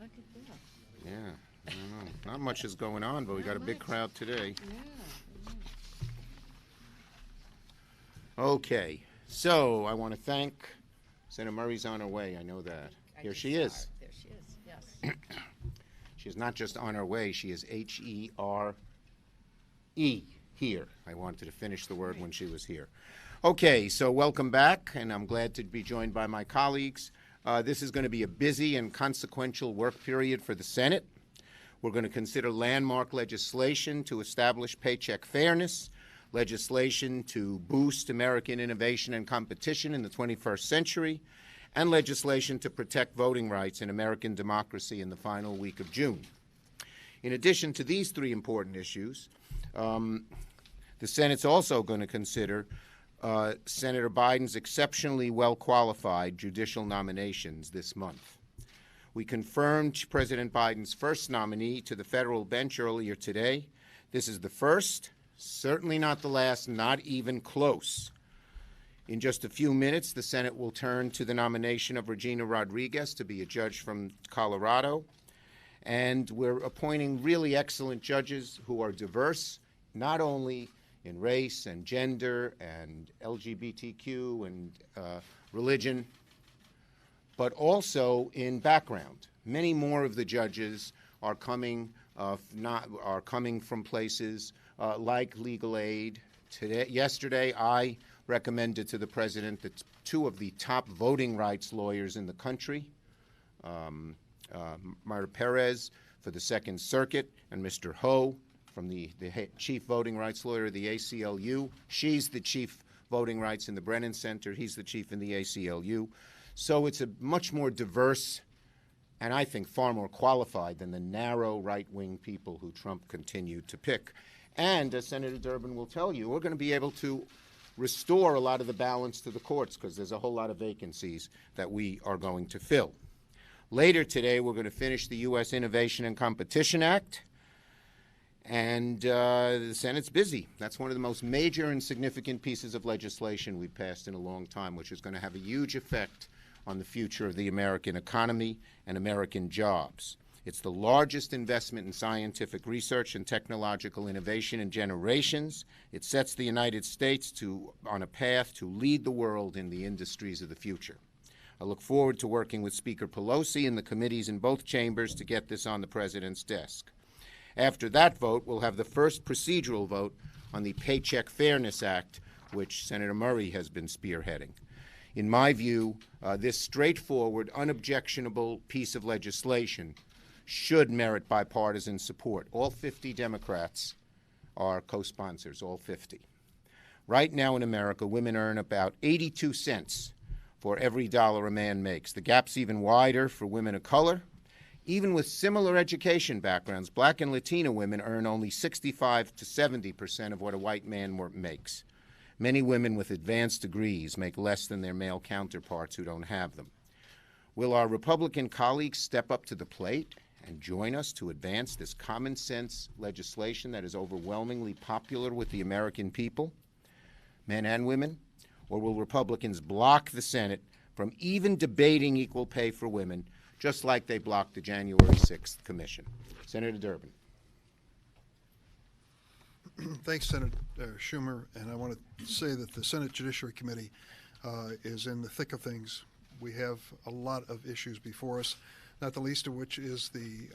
Look at that. Yeah, I don't know. Not much is going on, but we got a big crowd today. Yeah. Okay, so I want to thank Senator Murray's on her way. I know that. Here she is. There she is. Yes. She's not just on her way, she is Here, here. I wanted to finish the word when she was here. Okay, so welcome back, and I'm glad to be joined by my colleagues. This is going to be a busy and consequential work period for the Senate. We're going to consider landmark legislation to establish paycheck fairness, legislation to boost American innovation and competition in the 21st century, and legislation to protect voting rights in American democracy in the final week of June. In addition to these three important issues, the Senate's also going to consider Senator Biden's exceptionally well-qualified judicial nominations this month. We confirmed President Biden's first nominee to the federal bench earlier today. This is the first, certainly not the last, not even close. In just a few minutes, the Senate will turn to the nomination of Regina Rodriguez to be a judge from Colorado. And we're appointing really excellent judges who are diverse, not only in race and gender and LGBTQ and religion, but also in background. Many more of the judges are coming from places like legal aid. Yesterday, I recommended to the president that two of the top voting rights lawyers in the country, Marta Perez for the Second Circuit and Mr. Ho from the chief voting rights lawyer of the ACLU. She's the chief voting rights in the Brennan Center. He's the chief in the ACLU. So it's a much more diverse and I think far more qualified than the narrow right-wing people who Trump continued to pick. And as Senator Durbin will tell you, we're going to be able to restore a lot of the balance to the courts because there's a whole lot of vacancies that we are going to fill. Later today, we're going to finish the U.S. Innovation and Competition Act. And the Senate's busy. That's one of the most major and significant pieces of legislation we've passed in a long time, which is going to have a huge effect on the future of the American economy and American jobs. It's the largest investment in scientific research and technological innovation in generations. It sets the United States on a path to lead the world in the industries of the future. I look forward to working with Speaker Pelosi and the committees in both chambers to get this on the president's desk. After that vote, we'll have the first procedural vote on the Paycheck Fairness Act, which Senator Murray has been spearheading. In my view, this straightforward, unobjectionable piece of legislation should merit bipartisan support. All 50 Democrats are co-sponsors, all 50. Right now in America, women earn about 82 cents for every dollar a man makes. The gap's even wider for women of color. Even with similar education backgrounds, black and Latino women earn only 65 to 70% of what a white man makes. Many women with advanced degrees make less than their male counterparts who don't have them. Will our Republican colleagues step up to the plate and join us to advance this common sense legislation that is overwhelmingly popular with the American people, men and women? Or will Republicans block the Senate from even debating equal pay for women, just like they blocked the January 6th commission? Senator Durbin. Thanks, Senator Schumer. And I want to say that the Senate Judiciary Committee is in the thick of things. We have a lot of issues before us, not the least of which is the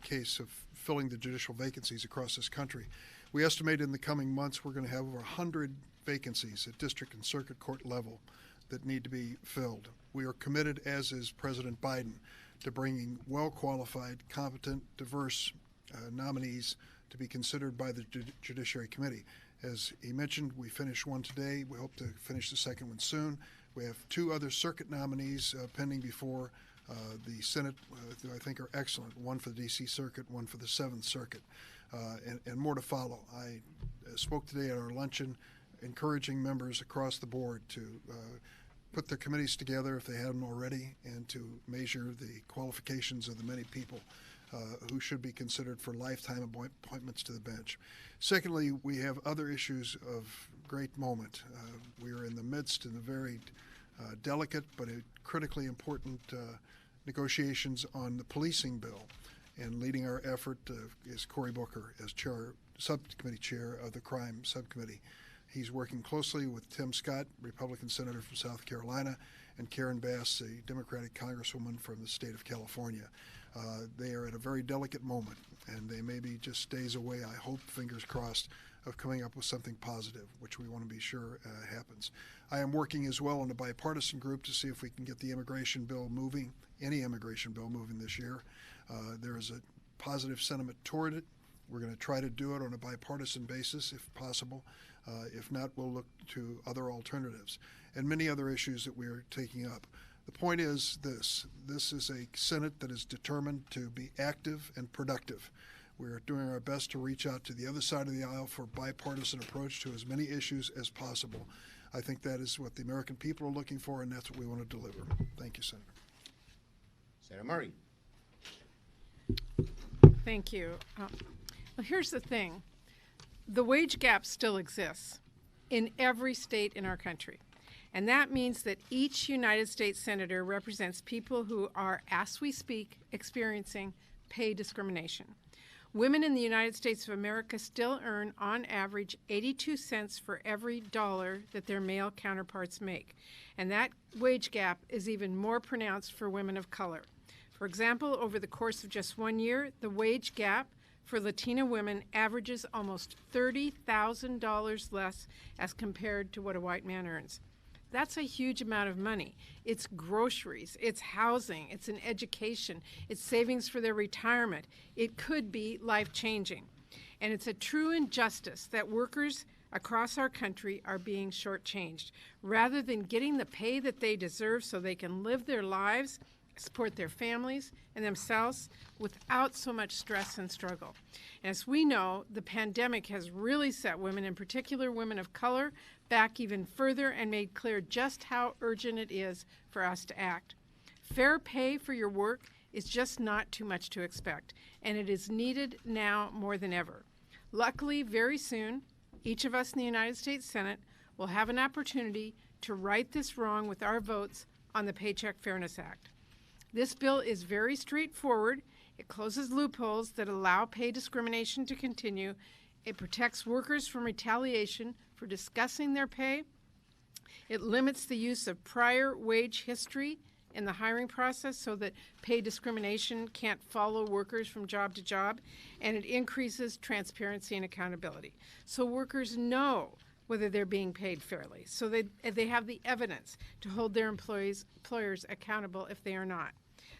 case of filling the judicial vacancies across this country. We estimate in the coming months we're going to have over 100 vacancies at district and circuit court level that need to be filled. We are committed, as is President Biden, to bringing well-qualified, competent, diverse nominees to be considered by the Judiciary Committee. As he mentioned, we finished one today. We hope to finish the second one soon. We have two other circuit nominees pending before the Senate who I think are excellent, one for the D.C. Circuit, one for the 7th Circuit, and more to follow. I spoke today at our luncheon encouraging members across the board to put their committees together if they haven't already and to measure the qualifications of the many people who should be considered for lifetime appointments to the bench. Secondly, we have other issues of great moment. We are in the midst of a very delicate but a critically important negotiations on the policing bill. And leading our effort is Cory Booker as subcommittee chair of the crime subcommittee. He's working closely with Tim Scott, Republican senator from South Carolina, and Karen Bass, a Democratic congresswoman from the state of California. They are at a very delicate moment, and they may be just days away, I hope, fingers crossed, of coming up with something positive, which we want to be sure happens. I am working as well in a bipartisan group to see if we can get the immigration bill moving, any immigration bill moving this year. There is a positive sentiment toward it. We're going to try to do it on a bipartisan basis if possible. If not, we'll look to other alternatives and many other issues that we are taking up. The point is this is a Senate that is determined to be active and productive. We're doing our best to reach out to the other side of the aisle for a bipartisan approach to as many issues as possible. I think that is what the American people are looking for, and that's what we want to deliver. Thank you, Senator. Senator Murray. Thank you. Well, here's the thing. The wage gap still exists in every state in our country. And that means that each United States senator represents people who are, as we speak, experiencing pay discrimination. Women in the United States of America still earn, on average, 82 cents for every dollar that their male counterparts make. And that wage gap is even more pronounced for women of color. For example, over the course of just 1 year, the wage gap for Latina women averages almost $30,000 less as compared to what a white man earns. That's a huge amount of money. It's groceries, it's housing, it's an education, it's savings for their retirement. It could be life-changing. And it's a true injustice that workers across our country are being shortchanged. Rather than getting the pay that they deserve so they can live their lives, support their families and themselves without so much stress and struggle. And as we know, the pandemic has really set women, in particular women of color, back even further and made clear just how urgent it is for us to act. Fair pay for your work is just not too much to expect, and it is needed now more than ever. Luckily, very soon, each of us in the United States Senate will have an opportunity to right this wrong with our votes on the Paycheck Fairness Act. This bill is very straightforward. It closes loopholes that allow pay discrimination to continue. It protects workers from retaliation for discussing their pay. It limits the use of prior wage history in the hiring process so that pay discrimination can't follow workers from job to job. And it increases transparency and accountability, so workers know whether they're being paid fairly, so they have the evidence to hold their employers accountable if they are not.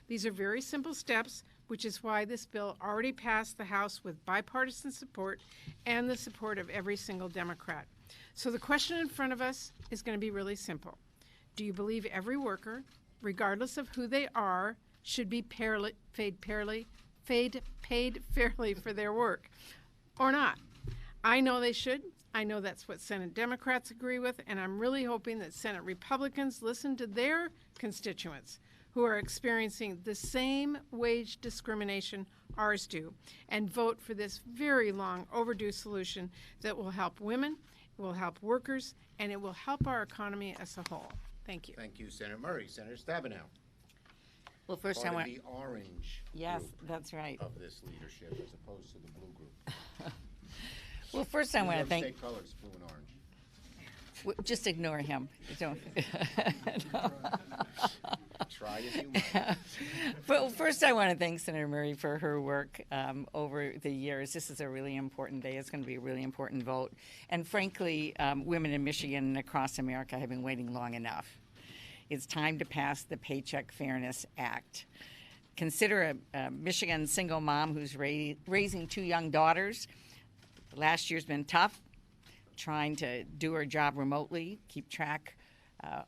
These are very simple steps, which is why this bill already passed the House with bipartisan support and the support of every single Democrat. So the question in front of us is going to be really simple. Do you believe every worker, regardless of who they are, should be paid fairly for their work, or not? I know they should. I know that's what Senate Democrats agree with, and I'm really hoping that Senate Republicans listen to their constituents who are experiencing the same wage discrimination ours do, and vote for this very long overdue solution that will help women, it will help workers, and it will help our economy as a whole. Thank you. Thank you, Senator Murray. Senator Stabenow. Well, first I Part want of the orange Yes, group that's right. of this leadership as opposed to the blue group. Well, first I want to thank. State colors, blue and orange. Just ignore him. Don't. Try as you might. But first, I want to thank Senator Murray for her work over the years. This is a really important day. It's going to be a really important vote. And frankly, women in Michigan and across America have been waiting long enough. It's time to pass the Paycheck Fairness Act. Consider a Michigan single mom who's raising 2 young daughters. Last year's been tough, trying to do her job remotely, keep track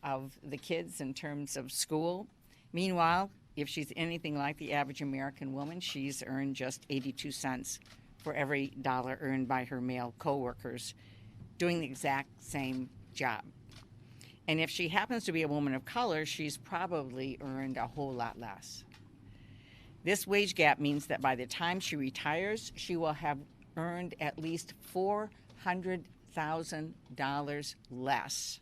of the kids in terms of school. Meanwhile, if she's anything like the average American woman, she's earned just 82 cents for every dollar earned by her male coworkers doing the exact same job. And if she happens to be a woman of color, she's probably earned a whole lot less. This wage gap means that by the time she retires, she will have earned at least $400,000 less.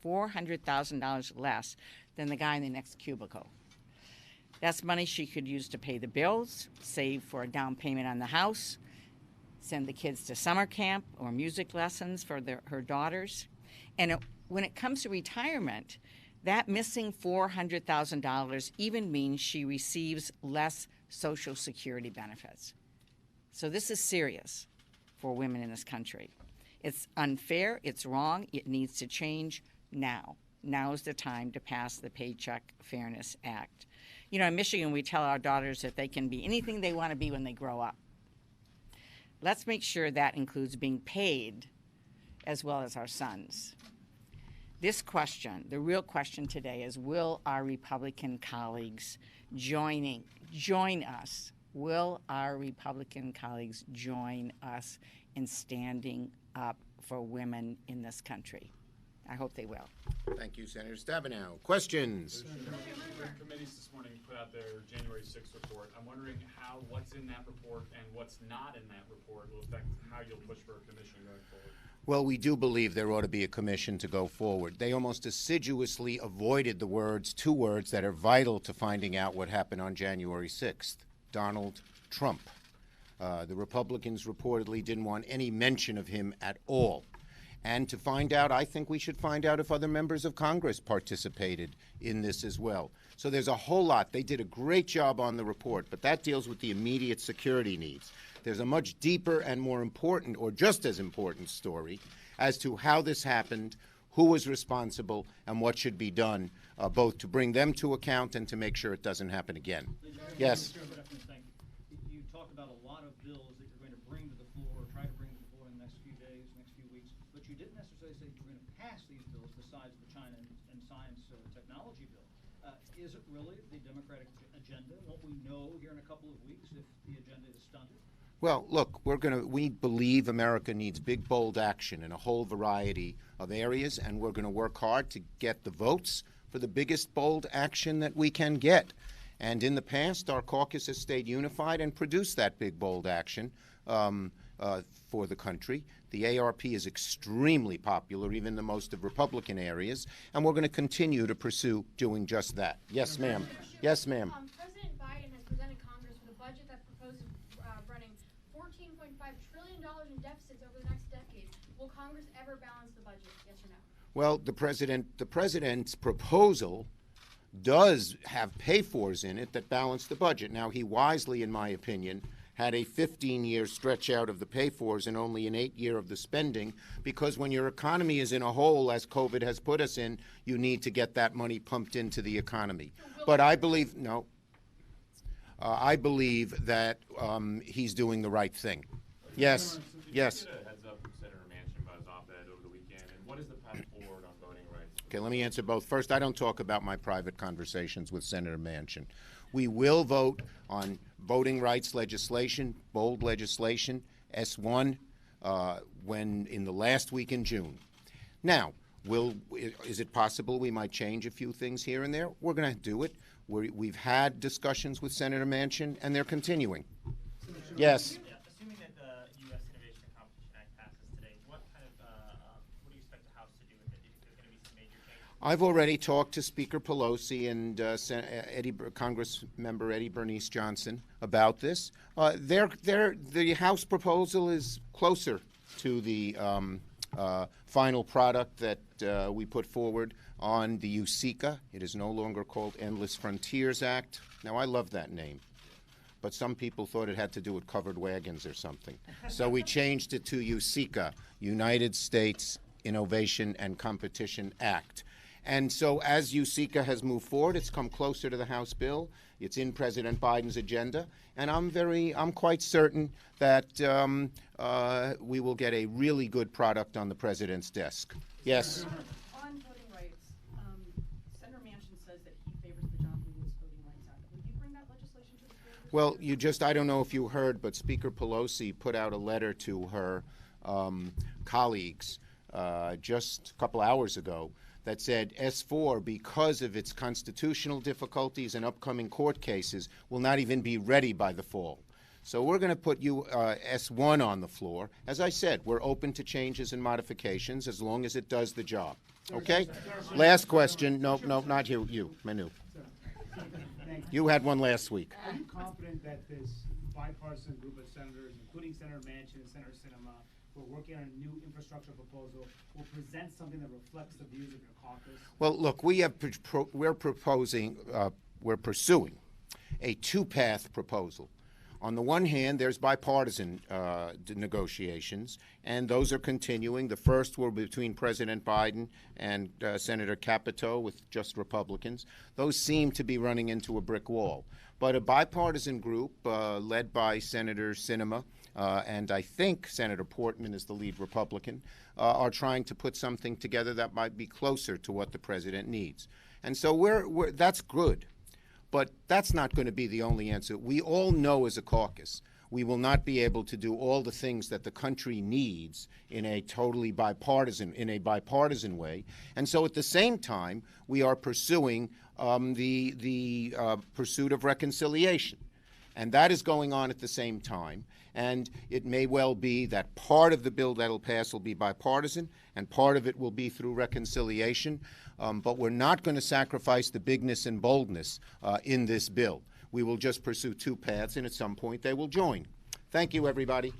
$400,000 less than the guy in the next cubicle. That's money she could use to pay the bills, save for a down payment on the house, send the kids to summer camp or music lessons for her daughters. And when it comes to retirement, that missing $400,000 even means she receives less Social Security benefits. So this is serious for women in this country. It's unfair, it's wrong, it needs to change now. Now is the time to pass the Paycheck Fairness Act. You know, in Michigan, we tell our daughters that they can be anything they want to be when they grow up. Let's make sure that includes being paid as well as our sons. This question, the real question today is, will our Republican colleagues join us? Will our Republican colleagues join us in standing up for women in this country? I hope they will. Thank you, Senator Stabenow. Questions? The committees this morning put out their January 6th report. I'm wondering how what's in that report and what's not in that report will affect how you'll push for a commission going forward. Well, we do believe there ought to be a commission to go forward. They almost assiduously avoided the two words that are vital to finding out what happened on January 6th, Donald Trump. The Republicans reportedly didn't want any mention of him at all. And to find out, I think we should find out if other members of Congress participated in this as well. So there's a whole lot. They did a great job on the report, but that deals with the immediate security needs. There's a much deeper and more important, or just as important, story as to how this happened, who was responsible, and what should be done, both to bring them to account and to make sure it doesn't happen again. Yes? You talked about a lot of bills that you're going to bring to the floor, or try to bring to the floor in the next few days, next few weeks, but you didn't necessarily say you're going to pass these bills besides the China and Science Technology bill. Is it really the Democratic agenda? Won't we know here in a couple of weeks if the agenda is stunted? Well, look, we believe America needs big, bold action in a whole variety of areas, and we're going to work hard to get the votes for the biggest, bold action that we can get. And in the past, our caucus has stayed unified and produced that big, bold action for the country. The ARP is extremely popular, even in the most of Republican areas, and we're going to continue to pursue doing just that. Yes, ma'am. Yes, ma'am. President Biden has presented Congress with a budget that proposes running $14.5 trillion in deficits over the next decade. Will Congress ever balance the budget? Yes or no? Well, the president's proposal does have pay-fors in it that balance the budget. Now, he wisely, in my opinion, had a 15-year stretch out of the pay-fors and only an 8-year of the spending, because when your economy is in a hole, as COVID has put us in, you need to get that money pumped into the economy. But I believe, I believe that he's doing the right thing. Yes, yes. Get a heads up from Senator Manchin about his op-ed over the weekend, and what is the path forward on voting rights? Okay, let me answer both. First, I don't talk about my private conversations with Senator Manchin. We will vote on voting rights legislation, bold legislation, S1, when in the last week in June. Now, is it possible we might change a few things here and there? We're going to do it. We've had discussions with Senator Manchin, and they're continuing. Yes. Assuming that the U.S. Innovation and Competition Act passes today, what do you expect the House to do with it? Do you think there's going to be some major changes? I've already talked to Speaker Pelosi and Congressmember Eddie Bernice Johnson about this. The House proposal is closer to the final product that we put forward on the USICA. It is no longer called Endless Frontiers Act. Now, I love that name, but some people thought it had to do with covered wagons or something. So we changed it to USICA, United States Innovation and Competition Act. And so as USICA has moved forward, it's come closer to the House bill. It's in President Biden's agenda, and I'm quite certain that we will get a really good product on the president's desk. Yes. On voting rights, Senator Manchin says that he favors the Jonathan Lewis Voting Rights Act. Would you bring that legislation to the floor? Well, I don't know if you heard, but Speaker Pelosi put out a letter to her colleagues just a couple hours ago that said S4, because of its constitutional difficulties and upcoming court cases, will not even be ready by the fall. So we're going to put S1 on the floor. As I said, we're open to changes and modifications as long as it does the job. Okay? Last question. No, not you, Manu. Thank You had one last week. Are you confident that this bipartisan group of senators, including Senator Manchin and Senator Sinema, who are working on a new infrastructure proposal, will present something that reflects the views of your caucus? Well, look, we're pursuing a two-path proposal. On the one hand, there's bipartisan negotiations, and those are continuing. The first were between President Biden and Senator Capito with just Republicans. Those seem to be running into a brick wall. But a bipartisan group led by Senator Sinema and I think Senator Portman is the lead Republican, are trying to put something together that might be closer to what the president needs. And so that's good. But that's not going to be the only answer. We all know as a caucus we will not be able to do all the things that the country needs in a totally bipartisan way. And so at the same time, we are pursuing the pursuit of reconciliation. And that is going on at the same time. And it may well be that part of the bill that will pass will be bipartisan and part of it will be through reconciliation. But we're not going to sacrifice the bigness and boldness in this bill. We will just pursue two paths, and at some point they will join. Thank you, everybody.